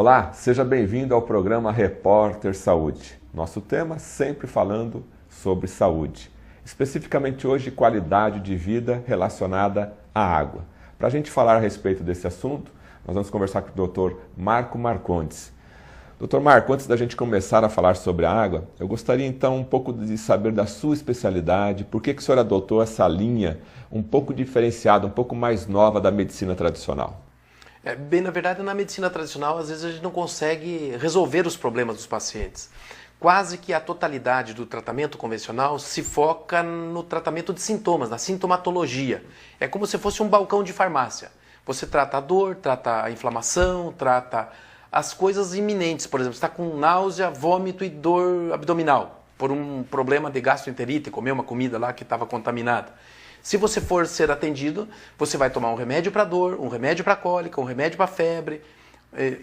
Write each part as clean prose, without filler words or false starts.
Olá, seja bem-vindo ao programa Repórter Saúde. Nosso tema sempre falando sobre saúde, especificamente hoje qualidade de vida relacionada à água. Para a gente falar a respeito desse assunto, nós vamos conversar com o Dr. Marco Marcondes. Dr. Marco, antes da gente começar a falar sobre a água, eu gostaria então um pouco de saber da sua especialidade, por que o senhor adotou essa linha um pouco diferenciada, um pouco mais nova da medicina tradicional? Bem, na verdade, na medicina tradicional, às vezes a gente não consegue resolver os problemas dos pacientes. Quase que a totalidade do tratamento convencional se foca no tratamento de sintomas, na sintomatologia. É como se fosse um balcão de farmácia. Você trata a dor, trata a inflamação, trata as coisas iminentes. Por exemplo, você está com náusea, vômito e dor abdominal por um problema de gastroenterite, comer uma comida lá que estava contaminada. Se você for ser atendido, você vai tomar um remédio para dor, um remédio para cólica, um remédio para febre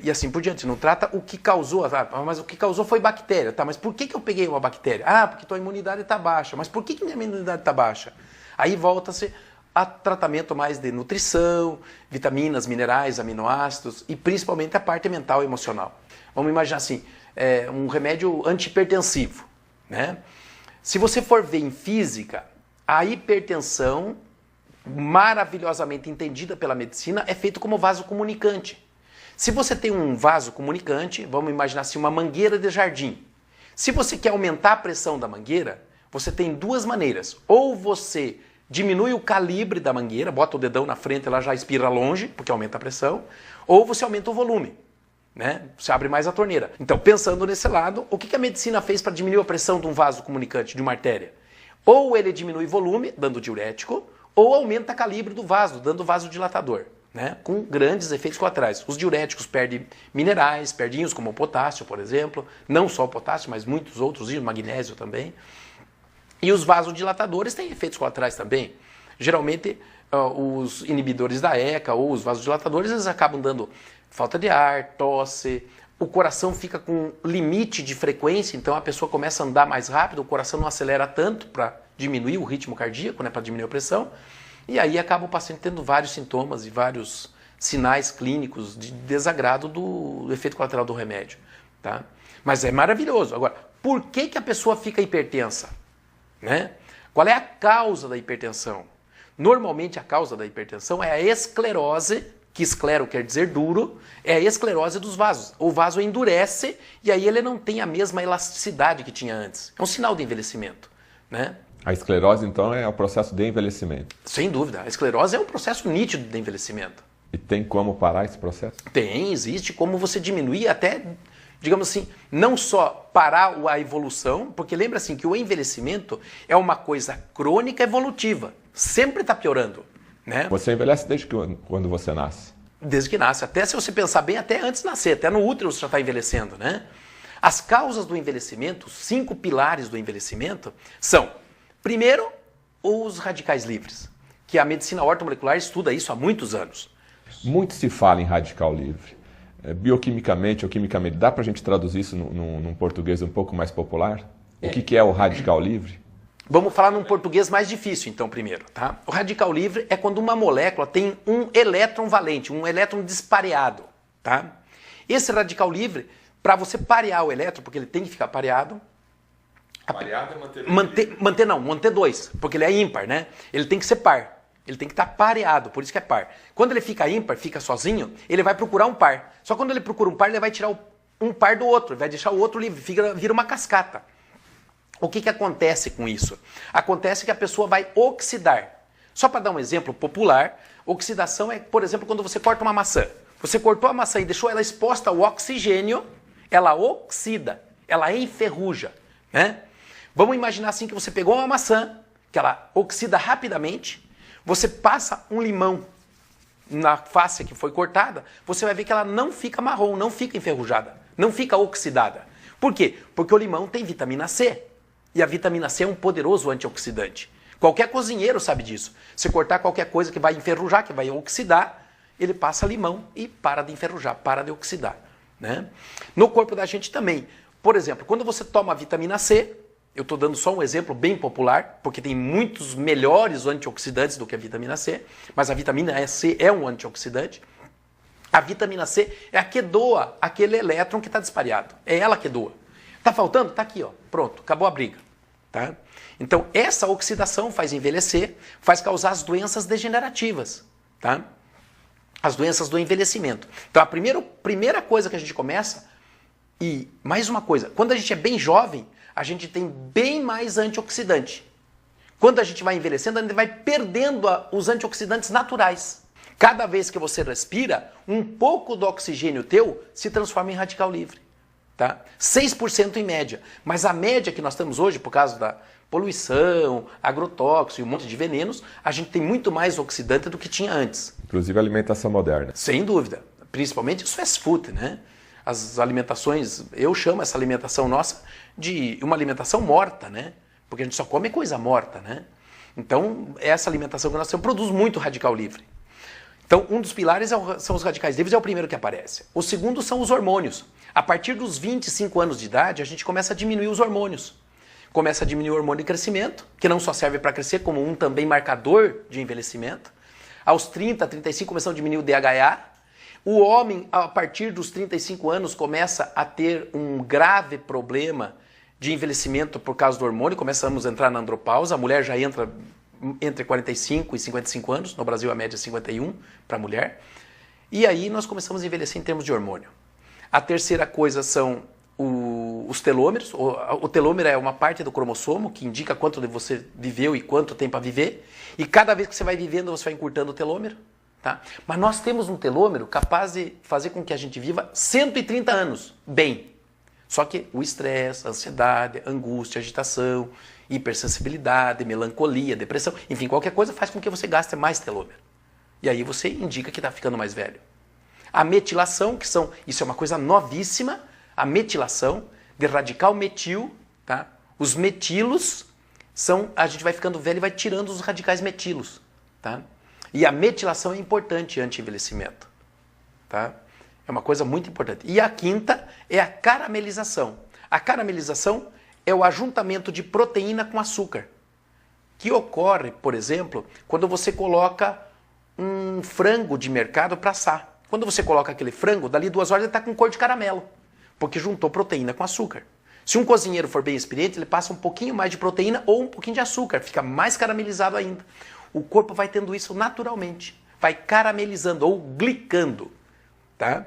e assim por diante. Não trata o que causou, mas o que causou foi bactéria. Tá, mas por que eu peguei uma bactéria? Ah, porque tua imunidade está baixa. Mas por que minha imunidade está baixa? Aí volta-se a tratamento mais de nutrição, vitaminas, minerais, aminoácidos e principalmente a parte mental e emocional. Vamos imaginar assim, um remédio antihipertensivo, né? Se você for ver em física, a hipertensão, maravilhosamente entendida pela medicina, é feita como vaso comunicante. Se você tem um vaso comunicante, vamos imaginar assim, uma mangueira de jardim. Se você quer aumentar a pressão da mangueira, você tem duas maneiras. Ou você diminui o calibre da mangueira, bota o dedão na frente e ela já espirra longe, porque aumenta a pressão, ou você aumenta o volume, né? Você abre mais a torneira. Então, pensando nesse lado, o que a medicina fez para diminuir a pressão de um vaso comunicante, de uma artéria? Ou ele diminui volume, dando diurético, ou aumenta o calibre do vaso, dando vasodilatador, né? Com grandes efeitos colaterais. Os diuréticos perdem minerais, perdem íons como o potássio, por exemplo, não só o potássio, mas muitos outros íons, magnésio também. E os vasodilatadores têm efeitos colaterais também. Geralmente, os inibidores da ECA ou os vasodilatadores, eles acabam dando falta de ar, tosse, o coração fica com limite de frequência, então a pessoa começa a andar mais rápido, o coração não acelera tanto para diminuir o ritmo cardíaco, né, para diminuir a pressão, e aí acaba o paciente tendo vários sintomas e vários sinais clínicos de desagrado do efeito colateral do remédio. Tá? Mas é maravilhoso. Agora, por que a pessoa fica hipertensa? Né? Qual é a causa da hipertensão? Normalmente a causa da hipertensão é a esclerose, que esclero quer dizer duro, é a esclerose dos vasos. O vaso endurece e aí ele não tem a mesma elasticidade que tinha antes. É um sinal de envelhecimento, né? A esclerose, então, é o processo de envelhecimento? Sem dúvida. A esclerose é um processo nítido de envelhecimento. E tem como parar esse processo? Tem, existe como você diminuir até, digamos assim, não só parar a evolução, porque lembra assim que o envelhecimento é uma coisa crônica evolutiva, sempre está piorando, né? Você envelhece desde quando você nasce? Desde que nasce, até se você pensar bem, até antes de nascer, até no útero você já está envelhecendo, né? As causas do envelhecimento, os 5 pilares do envelhecimento são, primeiro, os radicais livres, que a medicina ortomolecular estuda isso há muitos anos. Muito se fala em radical livre. Bioquimicamente ou quimicamente, dá para a gente traduzir isso num português um pouco mais popular? O que é o radical livre? Vamos falar num português mais difícil, então, primeiro. Tá? O radical livre é quando uma molécula tem um elétron valente, um elétron dispareado. Tá? Esse radical livre, para você parear o elétron, porque ele tem que ficar pareado... Pareado é manter 2, porque ele é ímpar, né? Ele tem que ser par. Ele tem que estar pareado, por isso que é par. Quando ele fica ímpar, fica sozinho, ele vai procurar um par. Só quando ele procura um par, ele vai tirar um par do outro, vai deixar o outro livre, vira uma cascata. O que acontece com isso? Acontece que a pessoa vai oxidar. Só para dar um exemplo popular, oxidação é, por exemplo, quando você corta uma maçã. Você cortou a maçã e deixou ela exposta ao oxigênio, ela oxida, ela enferruja, né? Vamos imaginar assim que você pegou uma maçã, que ela oxida rapidamente, você passa um limão na face que foi cortada, você vai ver que ela não fica marrom, não fica enferrujada, não fica oxidada. Por quê? Porque o limão tem vitamina C. E a vitamina C é um poderoso antioxidante. Qualquer cozinheiro sabe disso. Se cortar qualquer coisa que vai enferrujar, que vai oxidar, ele passa limão e para de enferrujar, para de oxidar, né? No corpo da gente também. Por exemplo, quando você toma a vitamina C, eu estou dando só um exemplo bem popular, porque tem muitos melhores antioxidantes do que a vitamina C, mas a vitamina C é um antioxidante. A vitamina C é a que doa aquele elétron que está dispareado. É ela que doa. Está faltando? Está aqui, ó. Pronto, acabou a briga. Tá? Então, essa oxidação faz envelhecer, faz causar as doenças degenerativas. Tá? As doenças do envelhecimento. Então, a primeira coisa que a gente começa, e mais uma coisa, quando a gente é bem jovem, a gente tem bem mais antioxidante. Quando a gente vai envelhecendo, a gente vai perdendo os antioxidantes naturais. Cada vez que você respira, um pouco do oxigênio teu se transforma em radical livre. Tá? 6% em média. Mas a média que nós temos hoje, por causa da poluição, agrotóxico e um monte de venenos, a gente tem muito mais oxidante do que tinha antes. Inclusive a alimentação moderna. Sem dúvida. Principalmente os fast food, né? As alimentações, eu chamo essa alimentação nossa de uma alimentação morta, né? Porque a gente só come coisa morta, né? Então, essa alimentação que nós temos produz muito radical livre. Então, um dos pilares são os radicais livres, é o primeiro que aparece. O segundo são os hormônios. A partir dos 25 anos de idade, a gente começa a diminuir os hormônios. Começa a diminuir o hormônio de crescimento, que não só serve para crescer, como um também marcador de envelhecimento. Aos 30, 35, começam a diminuir o DHA. O homem, a partir dos 35 anos, começa a ter um grave problema de envelhecimento por causa do hormônio. Começamos a entrar na andropausa. A mulher já entra entre 45 e 55 anos. No Brasil, a média é 51 para a mulher. E aí nós começamos a envelhecer em termos de hormônio. A terceira coisa são os telômeros. O telômero é uma parte do cromossomo que indica quanto você viveu e quanto tem para viver. E cada vez que você vai vivendo, você vai encurtando o telômero. Tá? Mas nós temos um telômero capaz de fazer com que a gente viva 130 anos bem. Só que o estresse, a ansiedade, a angústia, a agitação, hipersensibilidade, melancolia, depressão, enfim, qualquer coisa faz com que você gaste mais telômero. E aí você indica que está ficando mais velho. A metilação, isso é uma coisa novíssima, a metilação de radical metil, tá? Os metilos a gente vai ficando velho e vai tirando os radicais metilos, tá? E a metilação é importante anti-envelhecimento, tá? É uma coisa muito importante. E a quinta é a caramelização. A caramelização é o ajuntamento de proteína com açúcar, que ocorre, por exemplo, quando você coloca um frango de mercado para assar. Quando você coloca aquele frango, dali 2 horas ele está com cor de caramelo, porque juntou proteína com açúcar. Se um cozinheiro for bem experiente, ele passa um pouquinho mais de proteína ou um pouquinho de açúcar, fica mais caramelizado ainda. O corpo vai tendo isso naturalmente, vai caramelizando ou glicando, tá?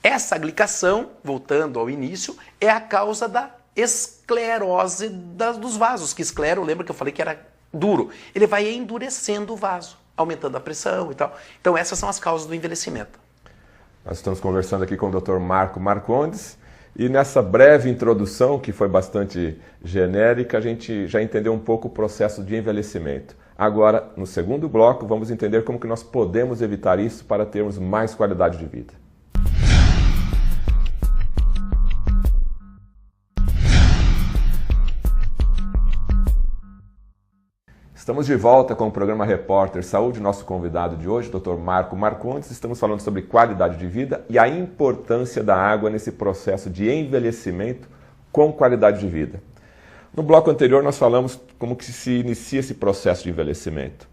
Essa glicação, voltando ao início, é a causa da esclerose dos vasos, que esclero, lembra que eu falei que era duro? Ele vai endurecendo o vaso, aumentando a pressão e tal. Então essas são as causas do envelhecimento. Nós estamos conversando aqui com o Dr. Marco Marcondes e nessa breve introdução, que foi bastante genérica, a gente já entendeu um pouco o processo de envelhecimento. Agora, no segundo bloco, vamos entender como que nós podemos evitar isso para termos mais qualidade de vida. Estamos de volta com o programa Repórter Saúde. Nosso convidado de hoje, Dr. Marco Marcondes. Estamos falando sobre qualidade de vida e a importância da água nesse processo de envelhecimento com qualidade de vida. No bloco anterior nós falamos como que se inicia esse processo de envelhecimento.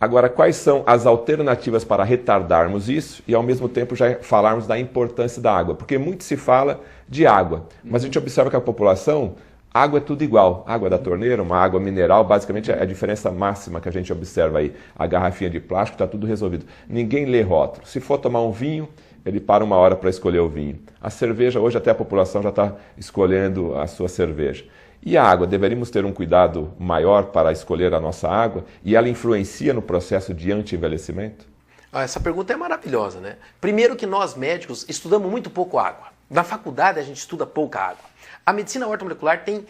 Agora, quais são as alternativas para retardarmos isso e ao mesmo tempo já falarmos da importância da água? Porque muito se fala de água, mas a gente observa que a população, água é tudo igual. Água da torneira, uma água mineral, basicamente é a diferença máxima que a gente observa aí. A garrafinha de plástico, está tudo resolvido. Ninguém lê rótulo. Se for tomar um vinho, ele para 1 hora para escolher o vinho. A cerveja, hoje até a população já está escolhendo a sua cerveja. E a água, deveríamos ter um cuidado maior para escolher a nossa água e ela influencia no processo de anti-envelhecimento? Essa pergunta é maravilhosa, né? Primeiro que nós médicos estudamos muito pouco água. Na faculdade a gente estuda pouca água. A medicina ortomolecular tem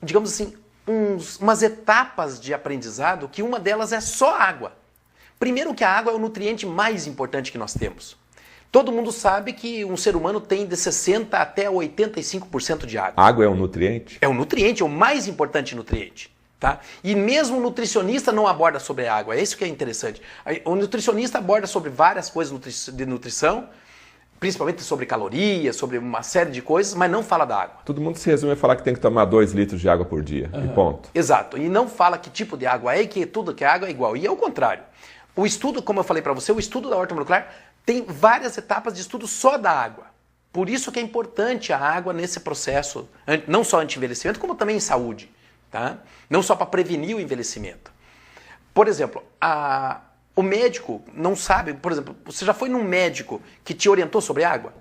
digamos assim, umas etapas de aprendizado que uma delas é só água. Primeiro que a água é o nutriente mais importante que nós temos. Todo mundo sabe que um ser humano tem de 60% até 85% de água. Água é um nutriente? É um nutriente, é o mais importante nutriente. Tá? E mesmo o nutricionista não aborda sobre a água, é isso que é interessante. O nutricionista aborda sobre várias coisas de nutrição, principalmente sobre calorias, sobre uma série de coisas, mas não fala da água. Todo mundo se resume a falar que tem que tomar 2 litros de água por dia, e ponto. Exato, e não fala que tipo de água é e que tudo que é água é igual. E é o contrário. O estudo, como eu falei para você, o estudo da ortomolecular Tem várias etapas de estudo só da água. Por isso que é importante a água nesse processo, não só anti-envelhecimento, como também em saúde. Tá? Não só para prevenir o envelhecimento. Por exemplo, o médico não sabe, por exemplo, você já foi num médico que te orientou sobre água?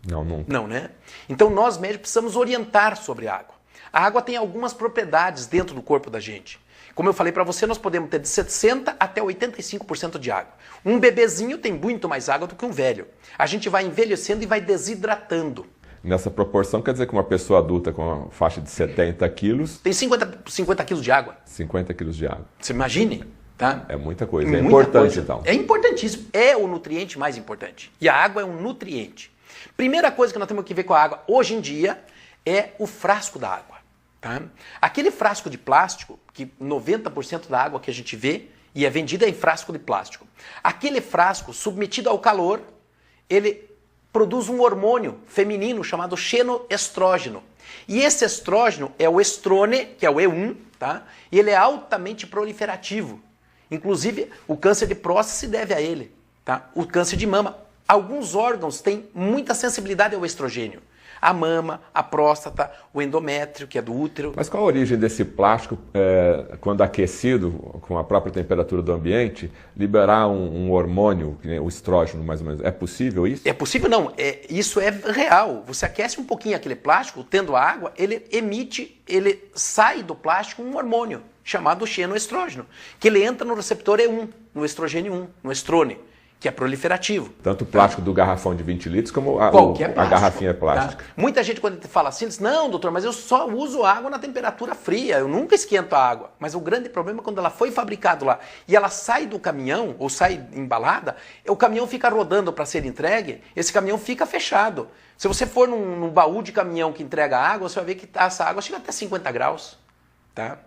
Não, nunca. Não, né? Então nós médicos precisamos orientar sobre água. A água tem algumas propriedades dentro do corpo da gente. Como eu falei para você, nós podemos ter de 60% até 85% de água. Um bebezinho tem muito mais água do que um velho. A gente vai envelhecendo e vai desidratando. Nessa proporção, quer dizer que uma pessoa adulta com uma faixa de 70 quilos... Tem 50 quilos de água. 50 quilos de água. Você imagine, tá? É muita coisa. É importante, então. É importantíssimo. É o nutriente mais importante. E a água é um nutriente. Primeira coisa que nós temos que ver com a água hoje em dia é o frasco da água. Tá? Aquele frasco de plástico, que 90% da água que a gente vê e é vendida em frasco de plástico. Aquele frasco, submetido ao calor, ele produz um hormônio feminino chamado xenoestrógeno. E esse estrógeno é o estrone, que é o E1, tá? E ele é altamente proliferativo. Inclusive, o câncer de próstata se deve a ele, tá? O câncer de mama. Alguns órgãos têm muita sensibilidade ao estrogênio. A mama, a próstata, o endométrio, que é do útero. Mas qual a origem desse plástico, quando aquecido, com a própria temperatura do ambiente, liberar um hormônio, o estrógeno mais ou menos? É possível isso? É possível não, isso é real. Você aquece um pouquinho aquele plástico, tendo água, ele sai do plástico um hormônio, chamado xenoestrógeno, que ele entra no receptor E1, no estrogênio 1, no estrone, que é proliferativo. Tanto o plástico do garrafão de 20 litros como a garrafinha plástica. Tá? Muita gente quando fala assim, diz, não, doutor, mas eu só uso água na temperatura fria, eu nunca esquento a água. Mas o grande problema é quando ela foi fabricada lá e ela sai do caminhão, ou sai embalada, o caminhão fica rodando para ser entregue, esse caminhão fica fechado. Se você for num baú de caminhão que entrega água, você vai ver que essa água chega até 50 graus. Tá?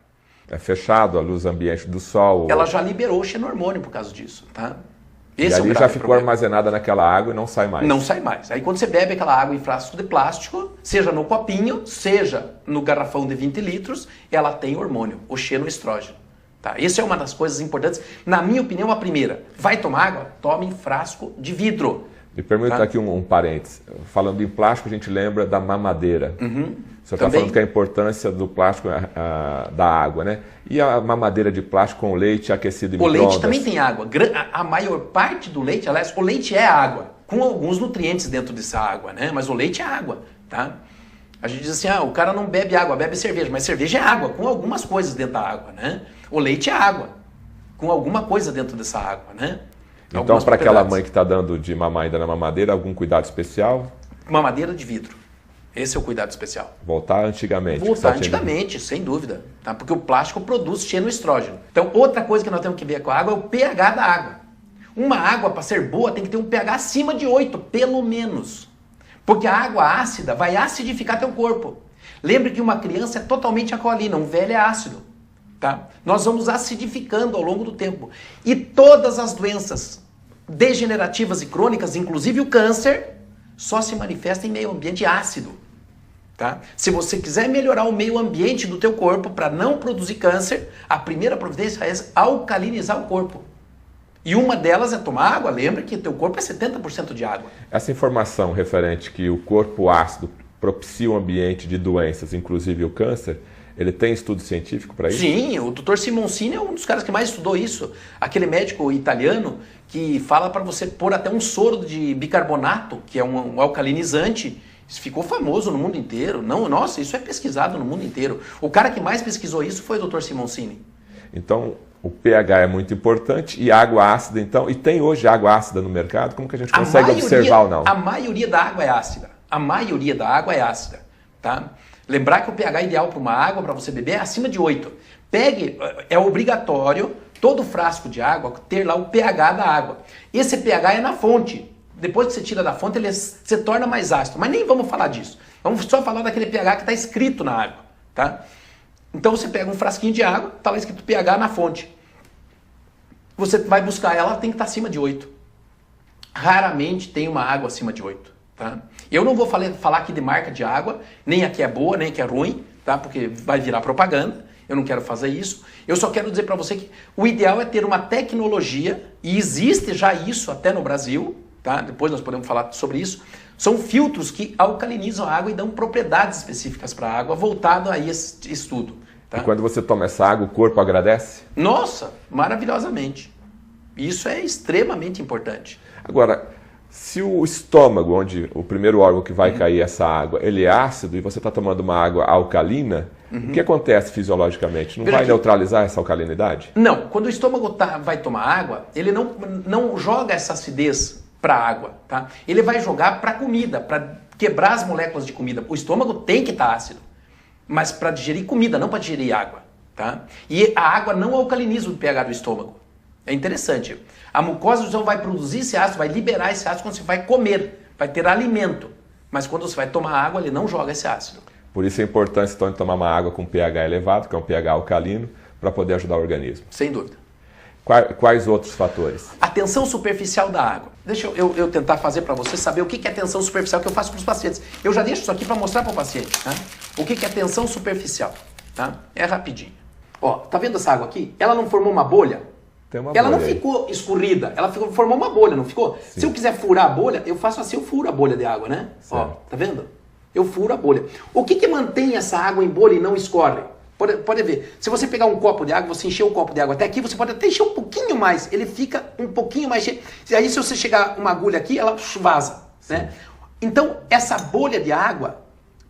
É fechado, a luz ambiente do sol. Ela já liberou o xenormônio por causa disso. Tá? Esse e ali já ficou armazenada naquela água e não sai mais. Não sai mais. Aí quando você bebe aquela água em frasco de plástico, seja no copinho, seja no garrafão de 20 litros, ela tem hormônio, o xenoestrógeno. Tá? Essa é uma das coisas importantes. Na minha opinião, a primeira, vai tomar água? Tome em frasco de vidro. Me permita aqui um parênteses. Falando em plástico, a gente lembra da mamadeira. Você está falando que a importância do plástico da água, né? E a mamadeira de plástico com leite aquecido em micro-ondas? O leite também tem água. A maior parte do leite, aliás, o leite é água, com alguns nutrientes dentro dessa água, né? Mas o leite é água, tá? A gente diz assim, o cara não bebe água, bebe cerveja, mas cerveja é água, com algumas coisas dentro da água, né? O leite é água, com alguma coisa dentro dessa água, né? Então, para aquela mãe que está dando de mamar ainda na mamadeira, algum cuidado especial? Mamadeira de vidro. Esse é o cuidado especial. Voltar antigamente. Voltar antigamente, sem dúvida. Tá? Porque o plástico produz xenoestrógeno. Então, outra coisa que nós temos que ver com a água é o pH da água. Uma água, para ser boa, tem que ter um pH acima de 8, pelo menos. Porque a água ácida vai acidificar teu corpo. Lembre que uma criança é totalmente alcalina, um velho é ácido. Tá? Nós vamos acidificando ao longo do tempo. E todas as doenças degenerativas e crônicas, inclusive o câncer, só se manifesta em meio ambiente ácido. Tá? Se você quiser melhorar o meio ambiente do teu corpo para não produzir câncer, a primeira providência é alcalinizar o corpo. E uma delas é tomar água. Lembra que teu corpo é 70% de água. Essa informação referente que o corpo ácido propicia um ambiente de doenças, inclusive o câncer, ele tem estudo científico para isso? Sim, o Dr. Simoncini é um dos caras que mais estudou isso. Aquele médico italiano que fala para você pôr até um soro de bicarbonato, que é um alcalinizante. Isso ficou famoso no mundo inteiro. Não, nossa, isso é pesquisado no mundo inteiro. O cara que mais pesquisou isso foi o Dr. Simoncini. Então, o pH é muito importante e água ácida, então, e tem hoje água ácida no mercado? Como que a gente consegue observar ou não? A maioria da água é ácida. A maioria da água é ácida, tá? Lembrar que o pH ideal para uma água, para você beber, é acima de 8. É obrigatório, todo frasco de água, ter lá o pH da água. Esse pH é na fonte. Depois que você tira da fonte, ele se torna mais ácido. Mas nem vamos falar disso. Vamos só falar daquele pH que está escrito na água, tá? Então você pega um frasquinho de água, está lá escrito pH na fonte. Você vai buscar ela, tem que estar acima de 8. Raramente tem uma água acima de 8. Tá? Eu não vou falar aqui de marca de água, nem a que é boa, nem a que é ruim, tá? Porque vai virar propaganda, eu não quero fazer isso. Eu só quero dizer para você que o ideal é ter uma tecnologia, e existe já isso até no Brasil, tá? Depois nós podemos falar sobre isso. São filtros que alcalinizam a água e dão propriedades específicas para a água, voltado a esse estudo. Tá? E quando você toma essa água, o corpo agradece? Nossa, maravilhosamente. Isso é extremamente importante. Agora, se o estômago, onde o primeiro órgão que vai cair essa água, ele é ácido e você está tomando uma água alcalina, o que acontece fisiologicamente? Não vai neutralizar essa alcalinidade? Não, quando o estômago vai tomar água, ele não joga essa acidez para a água, tá? Ele vai jogar para a comida, para quebrar as moléculas de comida. O estômago tem que estar ácido, mas para digerir comida, não para digerir água, tá? E a água não alcaliniza o pH do estômago. É interessante. A mucosa então vai produzir esse ácido, vai liberar esse ácido quando você vai comer, vai ter alimento. Mas quando você vai tomar água, ele não joga esse ácido. Por isso a importância então de tomar uma água com pH elevado, que é um pH alcalino, para poder ajudar o organismo. Sem dúvida. Quais outros fatores? A tensão superficial da água. Deixa eu tentar fazer para você saber o que é tensão superficial que eu faço para os pacientes. Eu já deixo isso aqui para mostrar para o paciente. Tá? O que é tensão superficial? Tá? É rapidinho. Ó, tá vendo essa água aqui? Ela não formou uma bolha? Ela não ficou escorrida, ela formou uma bolha, não ficou? Sim. Se eu quiser furar a bolha, eu faço assim, eu furo a bolha de água, né? Ó, tá vendo? Eu furo a bolha. O que mantém essa água em bolha e não escorre? Pode ver, se você pegar um copo de água, você encher o copo de água até aqui, você pode até encher um pouquinho mais, ele fica um pouquinho mais cheio. E aí se você chegar uma agulha aqui, ela vaza, né? Então, essa bolha de água,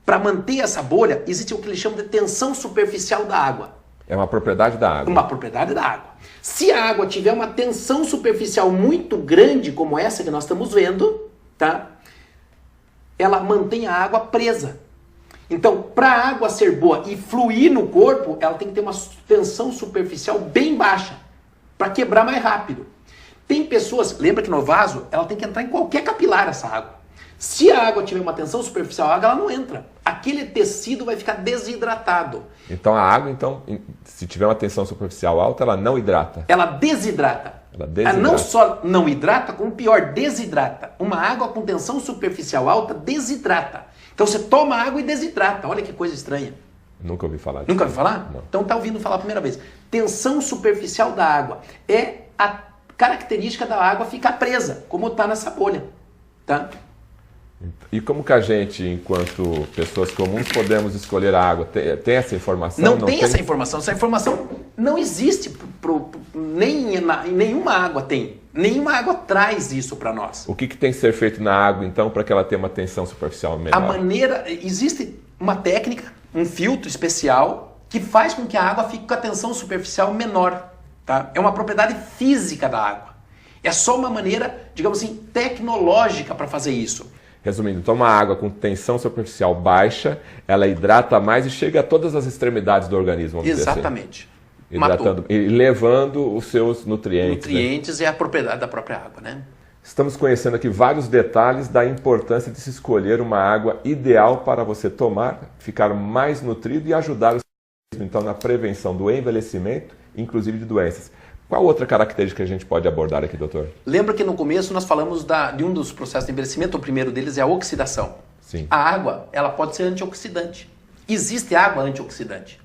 para manter essa bolha, existe o que eles chamam de tensão superficial da água. É uma propriedade da água. Uma propriedade da água. Se a água tiver uma tensão superficial muito grande, como essa que nós estamos vendo, tá? Ela mantém a água presa. Então, para a água ser boa e fluir no corpo, ela tem que ter uma tensão superficial bem baixa, para quebrar mais rápido. Tem pessoas, lembra que no vaso, ela tem que entrar em qualquer capilar essa água. Se a água tiver uma tensão superficial, a água ela não entra. Aquele tecido vai ficar desidratado. Então a água, se tiver uma tensão superficial alta, ela não hidrata. Ela desidrata. Ela não só não hidrata, como pior, desidrata. Uma água com tensão superficial alta desidrata. Então você toma água e desidrata. Olha que coisa estranha. Nunca ouvi falar disso. Nunca ouviu falar? Não. Então está ouvindo falar a primeira vez. Tensão superficial da água. É a característica da água ficar presa, como está nessa bolha. Tá? E como que a gente, enquanto pessoas comuns, podemos escolher a água? Tem essa informação? Não tem essa informação. Essa informação não existe. Nem em nenhuma água tem. Nenhuma água traz isso para nós. O que tem que ser feito na água, então, para que ela tenha uma tensão superficial menor? Existe uma técnica, um filtro especial, que faz com que a água fique com a tensão superficial menor. Tá? É uma propriedade física da água. É só uma maneira, digamos assim, tecnológica para fazer isso. Resumindo, toma água com tensão superficial baixa, ela hidrata mais e chega a todas as extremidades do organismo. Exatamente. Assim. Hidratando e levando os seus nutrientes. Nutrientes é a propriedade da própria água, né? Estamos conhecendo aqui vários detalhes da importância de se escolher uma água ideal para você tomar, ficar mais nutrido e ajudar o seu organismo, então, na prevenção do envelhecimento, inclusive de doenças. Qual outra característica que a gente pode abordar aqui, doutor? Lembra que no começo nós falamos de um dos processos de envelhecimento, o primeiro deles é a oxidação. Sim. A água, ela pode ser antioxidante. Existe água antioxidante.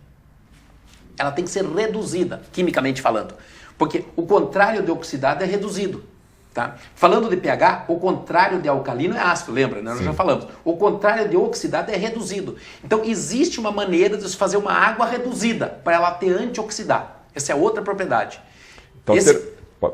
Ela tem que ser reduzida, quimicamente falando. Porque o contrário de oxidado é reduzido. Tá? Falando de pH, o contrário de alcalino é ácido, lembra? Nós já falamos. O contrário de oxidado é reduzido. Então existe uma maneira de se fazer uma água reduzida para ela ter antioxidar. Essa é outra propriedade. Então,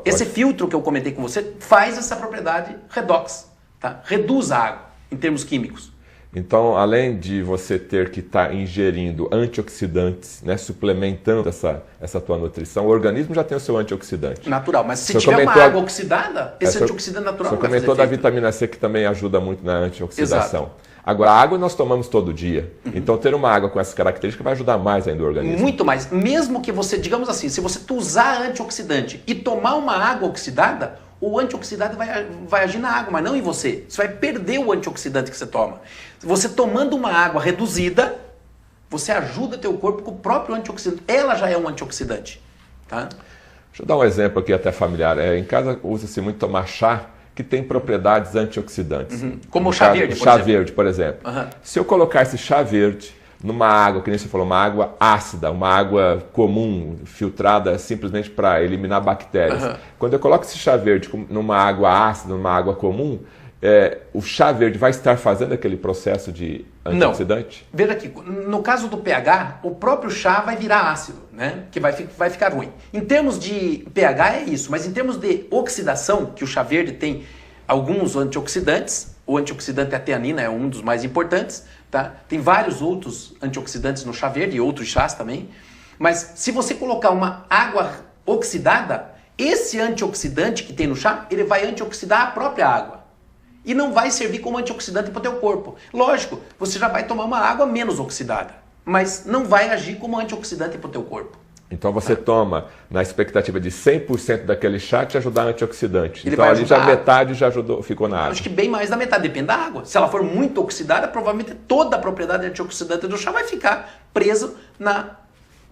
esse filtro que eu comentei com você faz essa propriedade redox, tá? Reduz a água em termos químicos. Então, além de você ter que estar ingerindo antioxidantes, né, suplementando essa tua nutrição, o organismo já tem o seu antioxidante. Natural, mas se tiver uma água oxidada, esse antioxidante natural não vai fazer efeito. Você comentou da vitamina C, que também ajuda muito na antioxidação. Exato. Agora, a água nós tomamos todo dia. Então, ter uma água com essa característica vai ajudar mais ainda o organismo. Muito mais. Mesmo que você, digamos assim, se você usar antioxidante e tomar uma água oxidada, o antioxidante vai agir na água, mas não em você. Você vai perder o antioxidante que você toma. Você tomando uma água reduzida, você ajuda teu corpo com o próprio antioxidante. Ela já é um antioxidante. Tá? Deixa eu dar um exemplo aqui até familiar. Em casa usa-se muito tomar chá, que tem propriedades antioxidantes. Como o chá verde, por exemplo. Chá verde, por exemplo. Se eu colocar esse chá verde numa água, que nem você falou, uma água ácida, uma água comum, filtrada simplesmente para eliminar bactérias. Quando eu coloco esse chá verde numa água ácida, numa água comum, o chá verde vai estar fazendo aquele processo de antioxidante? Não. Veja aqui, no caso do pH, o próprio chá vai virar ácido, né? Que vai ficar ruim. Em termos de pH é isso, mas em termos de oxidação, que o chá verde tem alguns antioxidantes, o antioxidante ateanina é um dos mais importantes, tá? Tem vários outros antioxidantes no chá verde e outros chás também, mas se você colocar uma água oxidada, esse antioxidante que tem no chá, ele vai antioxidar a própria água. E não vai servir como antioxidante para o teu corpo. Lógico, você já vai tomar uma água menos oxidada, mas não vai agir como antioxidante para o teu corpo. Então você toma na expectativa de 100% daquele chá te ajudar antioxidante. Ele então vai ali já ajudar. metade já ajudou, ficou na água. Acho que bem mais da metade, depende da água. Se ela for muito oxidada, provavelmente toda a propriedade antioxidante do chá vai ficar preso na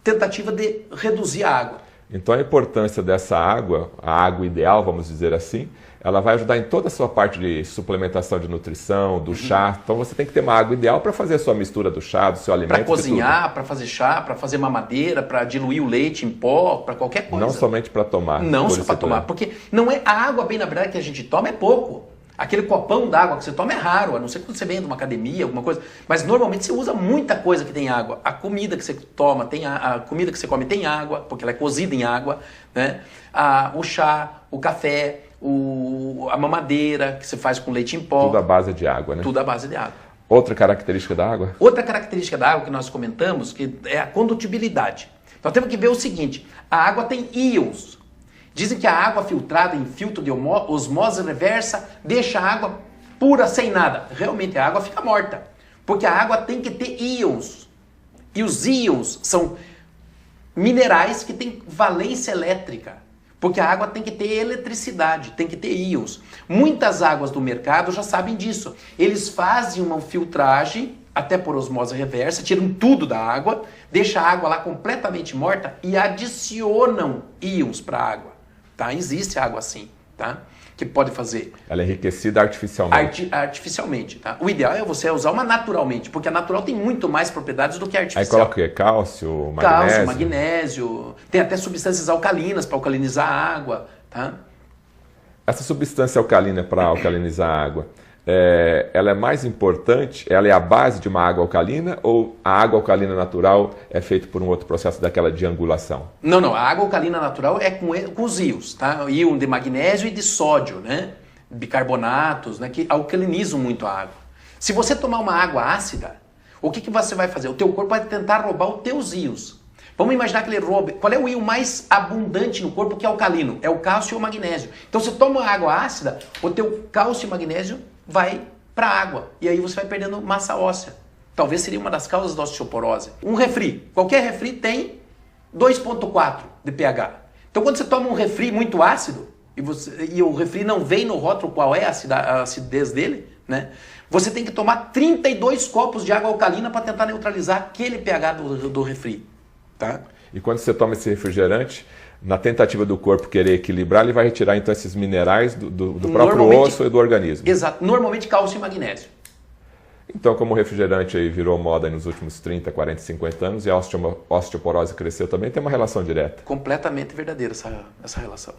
tentativa de reduzir a água. Então a importância dessa água, a água ideal, vamos dizer assim, ela vai ajudar em toda a sua parte de suplementação de nutrição, do chá. Então você tem que ter uma água ideal para fazer a sua mistura do chá, do seu alimento. Para cozinhar, para fazer chá, para fazer mamadeira, para diluir o leite em pó, para qualquer coisa. Não somente para tomar. Não só para tomar, porque não é a água, bem na verdade, que a gente toma é pouco. Aquele copão d'água que você toma é raro, a não ser quando você vem de uma academia, alguma coisa. Mas normalmente você usa muita coisa que tem água. A comida que você toma, a comida que você come tem água, porque ela é cozida em água, né? O chá, o café, a mamadeira que você faz com leite em pó. Tudo à base de água, né? Tudo à base de água. Outra característica da água? Outra característica da água que nós comentamos que é a condutibilidade. Nós temos que ver o seguinte, a água tem íons. Dizem que a água filtrada em filtro de osmose reversa deixa a água pura, sem nada. Realmente a água fica morta, porque a água tem que ter íons. E os íons são minerais que têm valência elétrica, porque a água tem que ter eletricidade, tem que ter íons. Muitas águas do mercado já sabem disso. Eles fazem uma filtragem, até por osmose reversa, tiram tudo da água, deixam a água lá completamente morta e adicionam íons para a água. Tá? Existe água assim, tá? Que pode fazer. Ela é enriquecida artificialmente. Artificialmente, tá? O ideal é você usar uma naturalmente, porque a natural tem muito mais propriedades do que a artificial. Aí coloca o quê? Cálcio, magnésio? Cálcio, magnésio. Tem até substâncias alcalinas para alcalinizar a água, tá? Essa substância alcalina para alcalinizar a água, ela é mais importante, ela é a base de uma água alcalina ou a água alcalina natural é feita por um outro processo daquela de angulação? Não, a água alcalina natural é com os íons, tá? Íon de magnésio e de sódio, né? Bicarbonatos, né? Que alcalinizam muito a água. Se você tomar uma água ácida, o que você vai fazer? O teu corpo vai tentar roubar os teus íons. Vamos imaginar que ele roube. Qual é o íon mais abundante no corpo que é alcalino? É o cálcio ou o magnésio. Então você toma uma água ácida, o teu cálcio e magnésio vai para a água. E aí você vai perdendo massa óssea. Talvez seria uma das causas da osteoporose. Um refri. Qualquer refri tem 2,4 de pH. Então quando você toma um refri muito ácido, e o refri não vem no rótulo qual é a acidez dele, né? Você tem que tomar 32 copos de água alcalina para tentar neutralizar aquele pH do refri. Tá? E quando você toma esse refrigerante, na tentativa do corpo querer equilibrar, ele vai retirar então esses minerais do próprio osso e do organismo. Exato, normalmente cálcio e magnésio. Então, como o refrigerante aí virou moda nos últimos 30, 40, 50 anos e a osteoporose cresceu também, tem uma relação direta. Completamente verdadeira essa relação.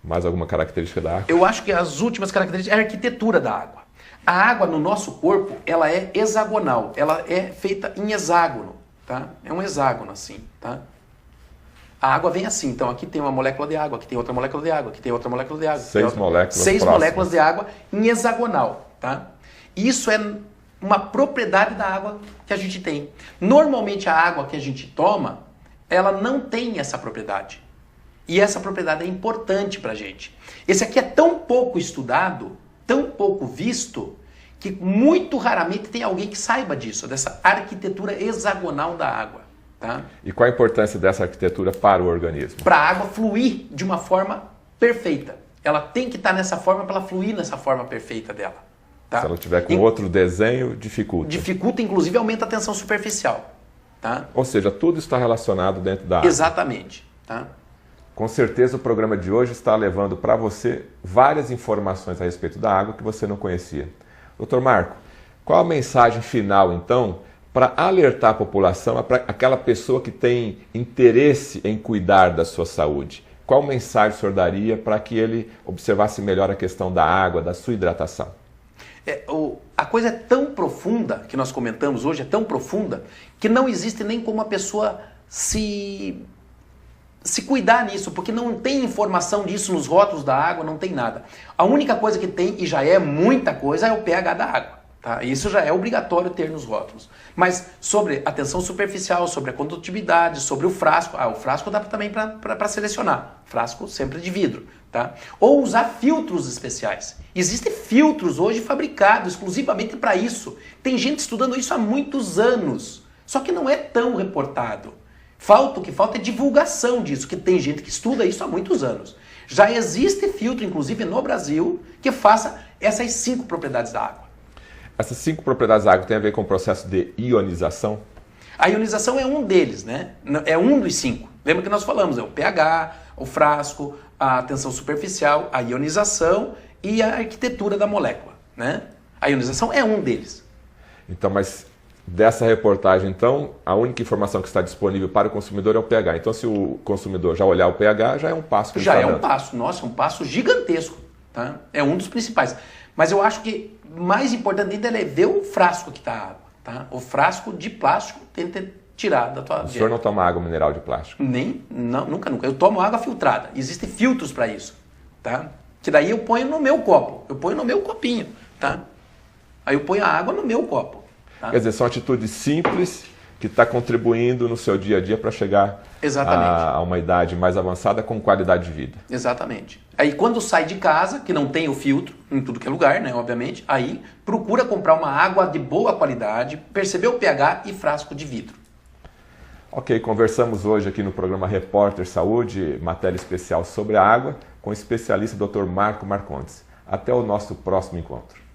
Mais alguma característica da água? Eu acho que as últimas características é a arquitetura da água. A água no nosso corpo, ela é hexagonal, ela é feita em hexágono, tá? É um hexágono assim, tá? A água vem assim, então aqui tem uma molécula de água, aqui tem outra molécula de água, aqui tem outra molécula de água. Seis moléculas Seis próximas. moléculas de água em hexagonal, tá? Isso é uma propriedade da água que a gente tem. Normalmente a água que a gente toma, ela não tem essa propriedade. E essa propriedade é importante pra gente. Esse aqui é tão pouco estudado, tão pouco visto, que muito raramente tem alguém que saiba disso, dessa arquitetura hexagonal da água. Tá? E qual a importância dessa arquitetura para o organismo? Para a água fluir de uma forma perfeita. Ela tem que estar nessa forma para ela fluir nessa forma perfeita dela. Tá? Se ela tiver com outro desenho, dificulta. Dificulta, inclusive aumenta a tensão superficial. Tá? Ou seja, tudo está relacionado dentro da água. Exatamente. Tá? Com certeza o programa de hoje está levando para você várias informações a respeito da água que você não conhecia. Dr. Marco, qual a mensagem final, então, para alertar a população, para aquela pessoa que tem interesse em cuidar da sua saúde? Qual mensagem o senhor daria para que ele observasse melhor a questão da água, da sua hidratação? A coisa é tão profunda, que nós comentamos hoje, é tão profunda, que não existe nem como a pessoa se cuidar nisso, porque não tem informação disso nos rótulos da água, não tem nada. A única coisa que tem, e já é muita coisa, é o pH da água. Tá? Isso já é obrigatório ter nos rótulos. Mas sobre a tensão superficial, sobre a condutividade, sobre o frasco. O frasco dá também para selecionar. Frasco sempre de vidro. Tá? Ou usar filtros especiais. Existem filtros hoje fabricados exclusivamente para isso. Tem gente estudando isso há muitos anos. Só que não é tão reportado. O que falta é divulgação disso, que tem gente que estuda isso há muitos anos. Já existe filtro, inclusive no Brasil, que faça essas 5 propriedades da água. Essas 5 propriedades da água têm a ver com o processo de ionização? A ionização é um deles, né? É um dos 5. Lembra que nós falamos, o pH, o frasco, a tensão superficial, a ionização e a arquitetura da molécula, né? A ionização é um deles. Então, mas dessa reportagem, então, a única informação que está disponível para o consumidor é o pH. Então, se o consumidor já olhar o pH, já é um passo que ele está dando. Já é um passo, nossa, um passo gigantesco, tá? É um dos principais. Mas eu acho que mais importante ainda é ver o frasco que está a água, tá? O frasco de plástico tem que ter tirado da tua dieta. O senhor não toma água mineral de plástico? Nunca. Eu tomo água filtrada. Existem filtros para isso, tá? Que daí eu ponho no meu copo. Eu ponho no meu copinho, tá? Aí eu ponho a água no meu copo. Tá? Quer dizer, são atitudes simples que está contribuindo no seu dia a dia para chegar a uma idade mais avançada com qualidade de vida. Exatamente. Aí quando sai de casa, que não tem o filtro, em tudo que é lugar, né, obviamente, aí procura comprar uma água de boa qualidade, perceber o pH e frasco de vidro. Ok, conversamos hoje aqui no programa Repórter Saúde, matéria especial sobre a água, com o especialista Dr. Marco Marcondes. Até o nosso próximo encontro.